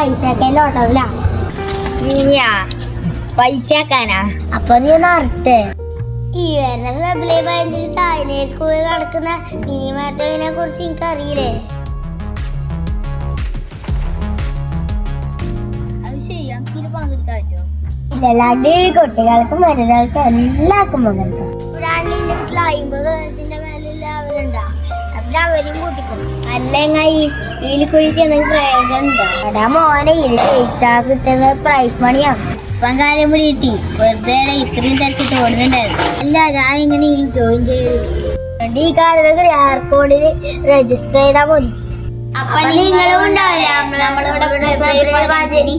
പൈസ ഓട്ടോയില്ല. നീയാ പൈസക്കാനാ? അപ്പൊ നീ നടത്തേ. ഈ വരുന്ന ഫെബ്രുവരി 15 തായ്നേ സ്കൂളിൽ നടക്കുന്ന മിനി മാരത്തോണിനെ കുറിച്ച് എനിക്ക് അറിയില്ലേ? അത് ശരി, എനിക്ക് പങ്കെടുക്കാൻ പറ്റുമോ? ഇല്ലാണ്ട് കുട്ടികൾക്കും വലുതാൾക്കും എല്ലാവർക്കും പങ്കെടുക്കാം. 50 വയസ്സിന്റെ മേലുള്ള അവരുണ്ടാ, അപ്പൊ അവരും കൂട്ടിക്കും. അല്ലെങ്കിൽ ഇതിൽ കുഴിച്ച് എന്തെങ്കിലും പ്രയോജനം ഉണ്ടോ? എടാ മോനെ, ഇത് ജയിച്ചാ കിട്ടുന്ന പ്രൈസ് മണിയാണ്. ഇപ്പം കാര്യം കൂടി കിട്ടി. വെറുതെ ഇത്രയും തിരക്കിട്ട് ഓടുന്നുണ്ടായിരുന്നു. അല്ല, ഞാൻ ഇങ്ങനെ ഇതിൽ ജോയിൻ ചെയ്തു. ഈ കാണുന്നത് QR കോഡിൽ രജിസ്റ്റർ ചെയ്താൽ മതി. അപ്പൊ നിങ്ങളും ഉണ്ടാവില്ല നമ്മളിവിടെ